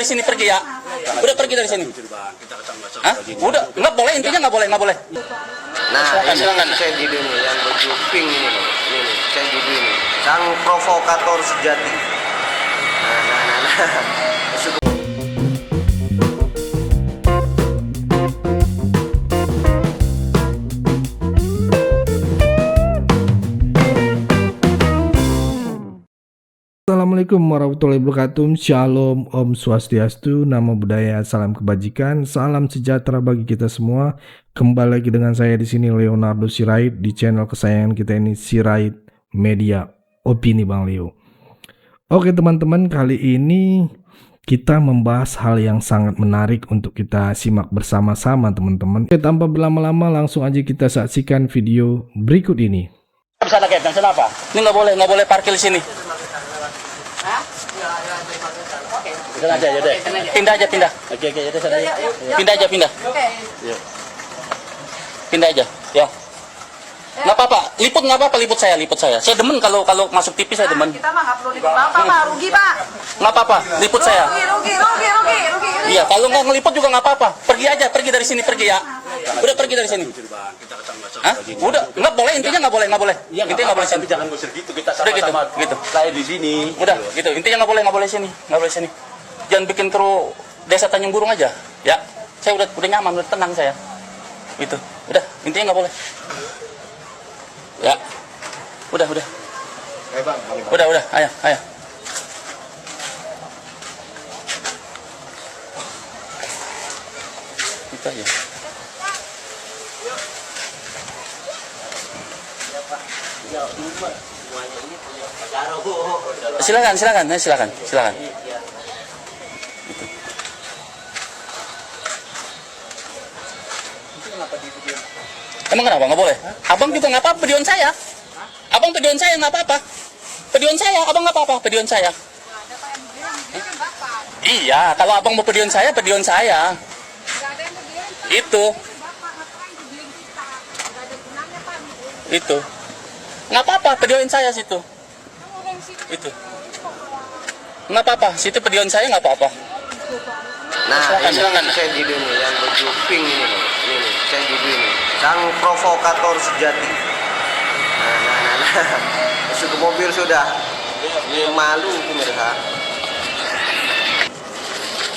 dari sini, pergi ya. Udah pergi dari sini. Hah? Udah, nggak boleh, intinya nggak boleh, nggak boleh. Nah, silakan. ini saya Didu nih, yang baju pink ini nih. Ini nih, saya Didu ini. Sang provokator sejati. Nah. Assalamualaikum warahmatullahi wabarakatuh. Shalom, Om Swastiastu, Namo Buddhaya, salam kebajikan, salam sejahtera bagi kita semua. Kembali lagi dengan saya di sini Leonardo Sirait di channel kesayangan kita ini, Sirait Media Opini Bang Leo. Oke teman-teman, kali ini kita membahas hal yang sangat menarik untuk kita simak bersama-sama teman-teman. Tanpa berlama-lama langsung aja kita saksikan video berikut ini. Bisa nak cancel apa? Ini nggak boleh parkir di sini. Pindah aja, yaudah. Pindah. Oke, yaudah sana. Pindah aja. Pindah aja, ya. Nggak apa-apa, liput saya. Saya demen kalau masuk TV, saya demen. Kita mah nggak perlu liput Pak, rugi Pak. Nggak apa-apa, liput saya. Rugi. Iya, kalau nggak ngeliput juga nggak apa-apa. Pergi dari sini, pergi ya. Udah pergi dari sini. Hah? Udah, nggak boleh, intinya nggak boleh. Intinya nggak boleh sini. Jangan ngusir gitu, kita Udah sama-sama. gitu. Saya di sini. Udah gitu, intinya nggak boleh sini. Jangan bikin kru desa Tanjung Burung aja, ya. Saya udah nyaman, udah tenang saya. Itu, udah, intinya nggak boleh. Ya, udah. Udah, ayo. Itu aja. Silakan. Emang kenapa nggak boleh? Abang juga nggak apa-apa, videoin saya. Abang videoin saya nggak apa-apa. Videoin saya, abang nggak apa-apa, videoin saya. Iya, kalau abang mau videoin saya. Itu. Nggak apa-apa, videoin saya situ. Itu. Nggak apa-apa, situ videoin saya nggak apa-apa. Nah, Silakan. ini saya Didu nih, yang baju pink ini nih. Ini nih, saya Didu ini. Sang provokator sejati. Nah. Masuk ke mobil sudah. Ini malu pemirsa.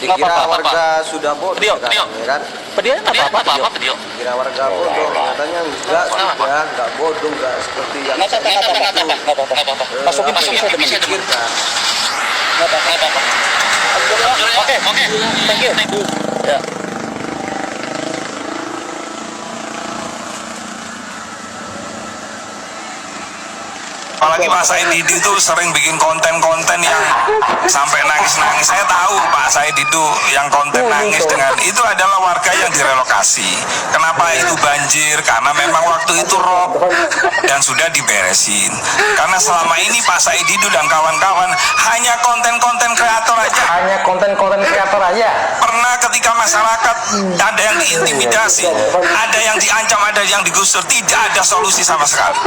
Dikira warga sudah bodoh Dio. ya kan? Videoin nggak apa-apa, video. Kira warga bodoh, katanya enggak sudah, enggak bodoh, enggak seperti yang Nggak apa-apa. Masukin saya demen. Nggak apa-apa. Oke. Thank you. Ya. Apalagi Pak Said Didu itu sering bikin konten-konten yang sampai nangis-nangis. Saya tahu Pak Said Didu yang konten nangis dengan itu adalah warga yang direlokasi. Kenapa itu banjir? Karena memang waktu itu rob dan sudah diberesin. Karena selama ini Pak Said Didu dan kawan-kawan hanya konten-konten kreator aja. Pernah ketika masyarakat ada yang diintimidasi, ada yang diancam, ada yang digusur, tidak ada solusi sama sekali.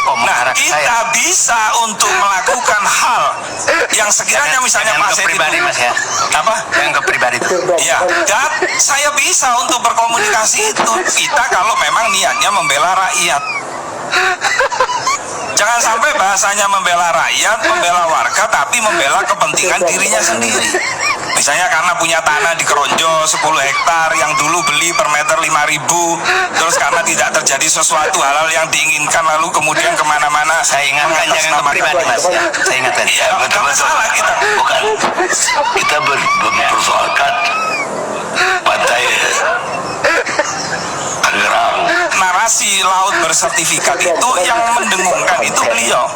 Nah, kita bisa untuk melakukan hal yang sekiranya misalnya Pak Said pribadi Mas ya. Apa? Yang ke pribadi. Ya, dan saya bisa untuk berkomunikasi itu. Kita kalau memang niatnya membela rakyat. Jangan sampai bahasanya membela rakyat, membela warga, tapi membela kepentingan dirinya sendiri. Misalnya karena punya tanah di Keronjo 10 hektar yang dulu beli per meter 5.000, terus karena tidak terjadi sesuatu hal yang diinginkan lalu kemudian kemana-mana. Saya ingatkan jangan ke pribadi Mas ya. Saya ingatkan. Iya, betul masalah kita. Bukan. Kita mempersoalkan pantai Tangerang. Narasi laut bersertifikat itu yang mendengungkan itu beliau.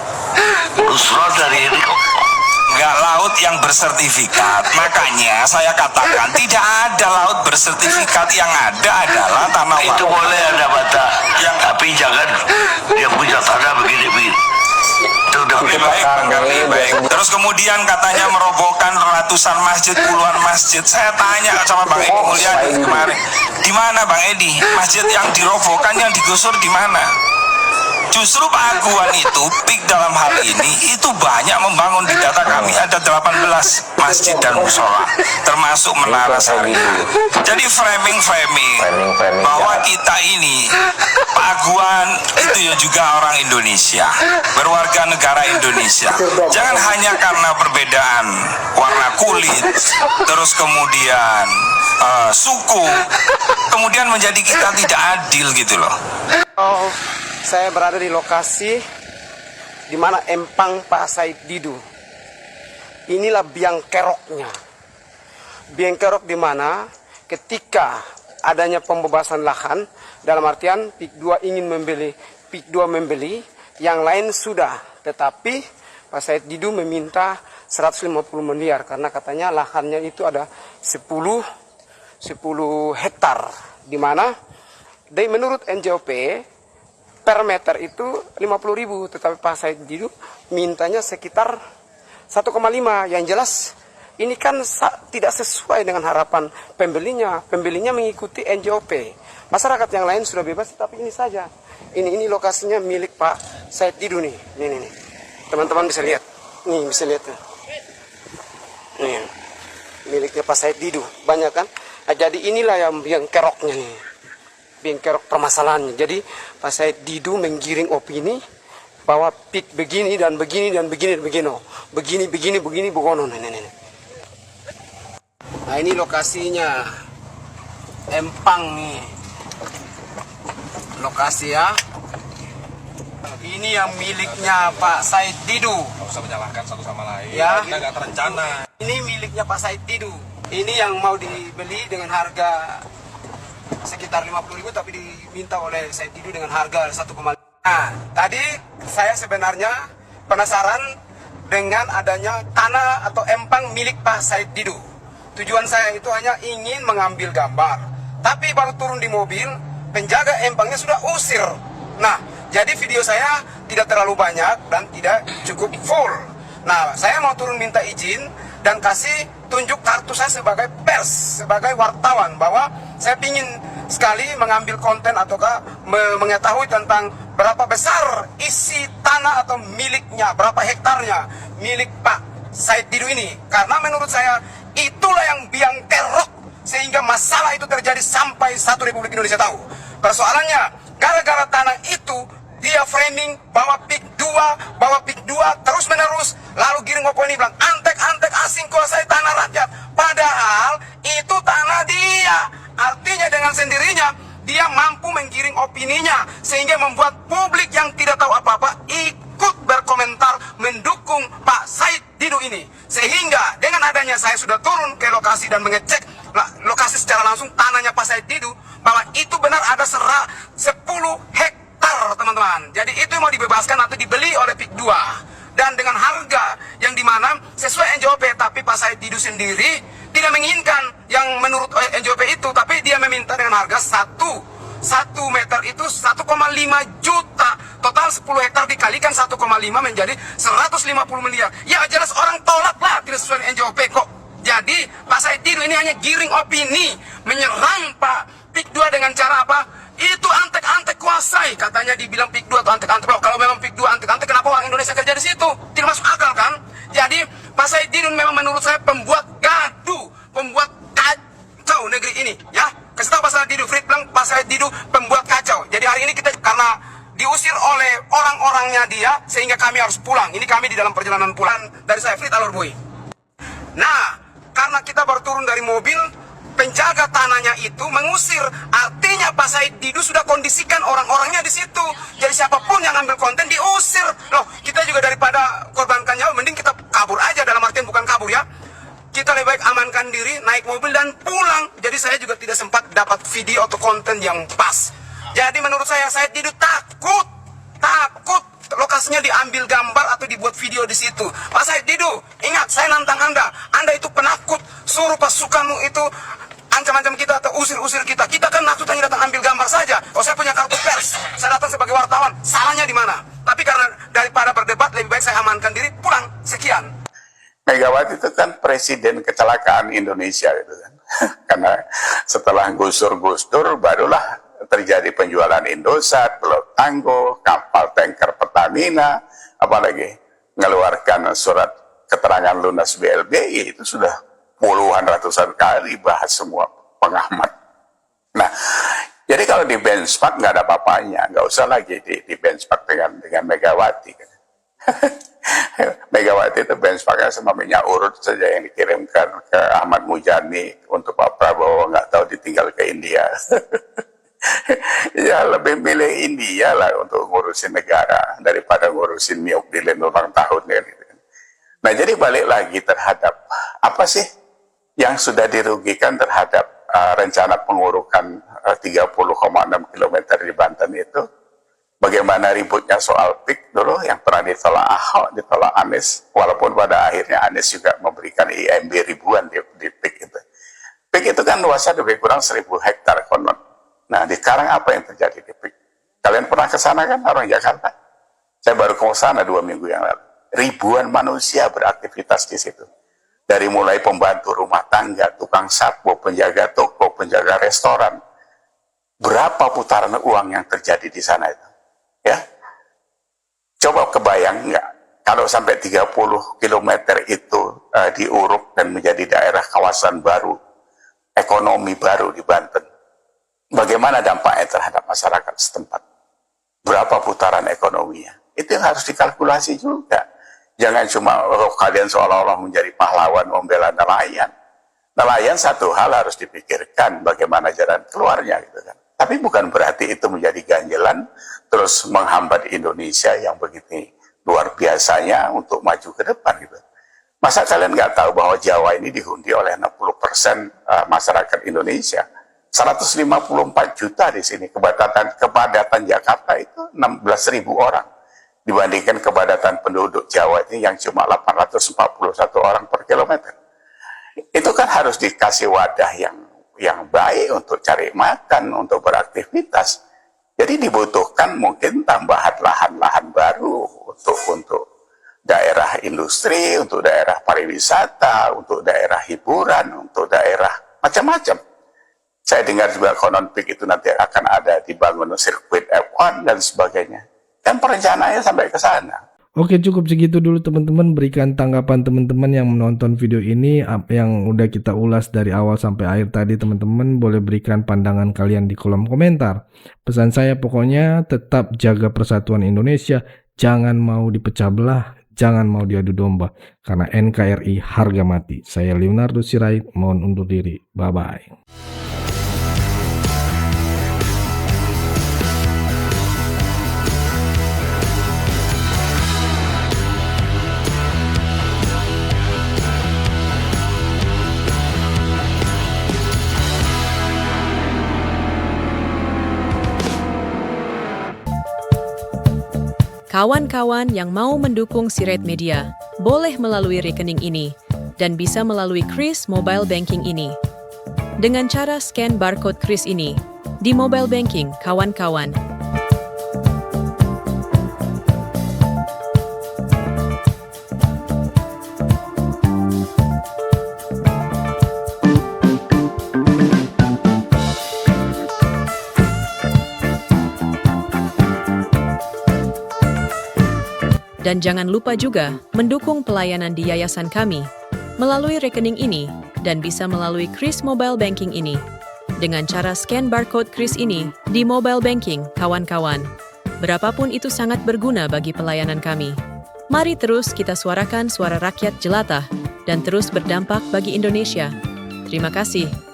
Usrol dari ini kok. Enggak, laut yang bersertifikat. Makanya saya katakan tidak ada laut bersertifikat, yang ada adalah tanah Itu wakaf. boleh ada bata. Tapi jangan dia punya tanah begini. Itu udah Oke, baik. Terus kemudian katanya merobohkan ratusan masjid, puluhan masjid. Saya tanya sama Bang Edi Mulyadi kemarin, di mana Bang Edi? Masjid yang dirobohkan, yang digusur di mana? Justru Pak Aguan itu peak dalam hal ini itu banyak membangun. Di data kami ada 18 masjid dan musola, termasuk Menara Sari. Jadi framing bahwa kita ini Pak Aguan itu ya juga orang Indonesia, berwarga negara Indonesia. Jangan hanya karena perbedaan warna kulit, terus kemudian suku, kemudian menjadi kita tidak adil gitu loh. Saya berada di lokasi di mana empang Pak Said Didu. Inilah biang keroknya. Biang kerok di mana ketika adanya pembebasan lahan, dalam artian PIK 2 ingin membeli, PIK 2 membeli, yang lain sudah. Tetapi Pak Said Didu meminta 150 miliar karena katanya lahannya itu ada 10 hektar, di mana menurut NJOP per meter itu 50.000, tetapi Pak Said Didu mintanya sekitar 1,5. Yang jelas ini kan tidak sesuai dengan harapan pembelinya. Pembelinya mengikuti NJOP. Masyarakat yang lain sudah bebas, tapi ini saja. Ini lokasinya milik Pak Said Didu nih. Nih. Teman-teman bisa lihat. Nih bisa lihat. Nih. Miliknya Pak Said Didu. Banyak kan? Nah, jadi inilah yang keroknya nih. Bingkerok permasalahannya. Jadi Pak Said Didu menggiring opini bahwa PIK begini dan begini dan begini dan begini begono. Nah ini lokasinya empang nih, lokasi ya. Ini yang miliknya Pak Said Didu. Nggak usah menyalahkan satu sama lain. Ya. Kita nggak terencana. Ini miliknya Pak Said Didu. Ini yang mau dibeli dengan harga sekitar 50.000, tapi diminta oleh Said Didu dengan harga 1,5. Nah, tadi saya sebenarnya penasaran dengan adanya tanah atau empang milik Pak Said Didu. Tujuan saya itu hanya ingin mengambil gambar. Tapi baru turun di mobil, penjaga empangnya sudah usir. Nah, jadi video saya tidak terlalu banyak dan tidak cukup full. Nah, saya mau turun minta izin dan kasih tunjuk kartu saya sebagai pers, sebagai wartawan, bahwa saya ingin sekali mengambil konten ataukah mengetahui tentang berapa besar isi tanah atau miliknya, berapa hektarnya milik Pak Said Didu ini. Karena menurut saya itulah yang biang kerok sehingga masalah itu terjadi sampai satu Republik Indonesia tahu. Persoalannya gara-gara tanah itu dia framing bahwa PIK 2 terus menerus, lalu giring opini bilang antek asing kuasai tanah rakyat, padahal itu tanah dia. Artinya dengan sendirinya dia mampu menggiring opininya sehingga membuat publik yang tidak tahu apa-apa ikut berkomentar mendukung Pak Said Didu ini. Sehingga dengan adanya saya sudah turun ke lokasi dan mengecek lokasi secara langsung tanahnya Pak Said Didu, bahwa itu benar ada 10 hektar, teman-teman. Jadi itu mau dibebaskan atau dibeli oleh PIK 2 dan dengan harga yang dimana sesuai NJOP, tapi Pak Said Didu sendiri tidak menginginkan yang menurut NJOP itu, tapi dia meminta dengan harga 1 meter itu 1,5 juta. Total 10 hektar dikalikan 1,5 menjadi 150 miliar. Ya jelas orang tolak lah, tidak sesuai dengan NJOP kok. Jadi Pak Said Didu ini hanya giring opini, menyerang Pak PIK 2 dengan cara apa? Itu antek-antek kuasai. Katanya dibilang PIK 2 atau antek-antek. Kalau memang PIK 2 antek-antek, kenapa orang Indonesia kerja di situ? Tidak masuk akal kan? Jadi Pak Said Didu memang menurut saya pembuat gaduh, pembuat kacau negeri ini, ya. Kasih tahu Pak Said Didu, Frit bilang Pak Said Didu pembuat kacau. Jadi hari ini kita karena diusir oleh orang-orangnya dia, sehingga kami harus pulang. Ini kami di dalam perjalanan pulang dari saya, Frit Alorboy. Nah, karena kita baru turun dari mobil, penjaga tanahnya itu mengusir. Artinya Pak Said Didu sudah kondisikan orang-orangnya di situ. Jadi siapapun yang ambil konten diusir. Loh, kita juga daripada korbankan nyawa, mending kita kabur aja, dalam artian bukan kabur ya. Kita lebih baik amankan diri, naik mobil dan pulang. Jadi saya juga tidak sempat dapat video atau konten yang pas. Jadi menurut saya Said Didu takut lokasinya diambil gambar atau dibuat video di situ. Pak Said Didu, ingat saya nantang Anda itu penakut. Suruh pasukanmu itu ancam-ancam kita atau usir-usir kita. Kita kan nakutnya datang ambil gambar saja. Oh, saya punya kartu pers, saya datang sebagai wartawan. Salahnya di mana? Tapi karena daripada berdebat, lebih baik saya amankan diri, pulang. Sekian. Megawati itu kan presiden kecelakaan Indonesia gitu kan. Karena setelah Gus Dur barulah terjadi penjualan Indosat, Teluk Tangguh, kapal tanker Pertamina, apalagi mengeluarkan surat keterangan lunas BLBI, itu sudah puluhan ratusan kali bahas semua pengamat. Nah, jadi kalau di benchmark nggak ada apa-apanya, nggak usah lagi di benchmark dengan Megawati. Megawati itu benchmarknya sama minyak urut saja yang dikirimkan ke Ahmad Mujani untuk Pak Prabowo, nggak tahu ditinggal ke India. Ya lebih milih India lah untuk ngurusin negara daripada ngurusin New Zealand ulang tahun kan. Nah jadi balik lagi terhadap apa sih yang sudah dirugikan terhadap rencana pengurukan 30,6 km di Banten itu. Bagaimana ributnya soal PIK dulu yang pernah ditolak Ahok, ditolak Anies, walaupun pada akhirnya Anies juga memberikan IMB ribuan di PIK itu. PIK itu kan luasnya lebih kurang 1.000 hektar konon. Nah, di sekarang apa yang terjadi di PIK? Kalian pernah ke sana kan, orang Jakarta? Saya baru ke sana 2 minggu yang lalu. Ribuan manusia beraktivitas di situ. Dari mulai pembantu rumah tangga, tukang sapu, penjaga toko, penjaga restoran. Berapa putaran uang yang terjadi di sana itu? Ya, coba kebayang nggak kalau sampai 30 km itu diuruk dan menjadi daerah kawasan baru, ekonomi baru di Banten. Bagaimana dampaknya terhadap masyarakat setempat? Berapa putaran ekonominya? Itu yang harus dikalkulasi juga. Jangan cuma kalian seolah-olah menjadi pahlawan membela nelayan. Nelayan satu hal harus dipikirkan bagaimana jalan keluarnya gitu kan. Tapi bukan berarti itu menjadi ganjelan terus menghambat Indonesia yang begitu luar biasanya untuk maju ke depan gitu. Masa kalian nggak tahu bahwa Jawa ini dihuni oleh 60% masyarakat Indonesia? 154 juta di sini. Kepadatan Jakarta itu 16.000 orang. Dibandingkan kepadatan penduduk Jawa ini yang cuma 841 orang per kilometer. Itu kan harus dikasih wadah yang baik untuk cari makan, untuk beraktivitas. Jadi dibutuhkan mungkin tambahan lahan-lahan baru untuk daerah industri, untuk daerah pariwisata, untuk daerah hiburan, untuk daerah macam-macam. Saya dengar juga konon PIK itu nanti akan ada dibangun sirkuit F1 dan sebagainya. Dan perencanaannya sampai ke sana. Oke, cukup segitu dulu teman-teman. Berikan tanggapan teman-teman yang menonton video ini, yang udah kita ulas dari awal sampai akhir tadi. Teman-teman boleh berikan pandangan kalian di kolom komentar. Pesan saya pokoknya tetap jaga persatuan Indonesia, jangan mau dipecah belah, jangan mau diadu domba, karena NKRI harga mati. Saya Leonardo Sirait, mohon undur diri. Bye-bye. Kawan-kawan yang mau mendukung Sirait Media, boleh melalui rekening ini, dan bisa melalui Kris Mobile Banking ini. Dengan cara scan barcode Kris ini, di mobile banking, kawan-kawan. Dan jangan lupa juga mendukung pelayanan di yayasan kami melalui rekening ini dan bisa melalui Kris Mobile Banking ini. Dengan cara scan barcode Kris ini di mobile banking, kawan-kawan. Berapapun itu sangat berguna bagi pelayanan kami. Mari terus kita suarakan suara rakyat jelata dan terus berdampak bagi Indonesia. Terima kasih.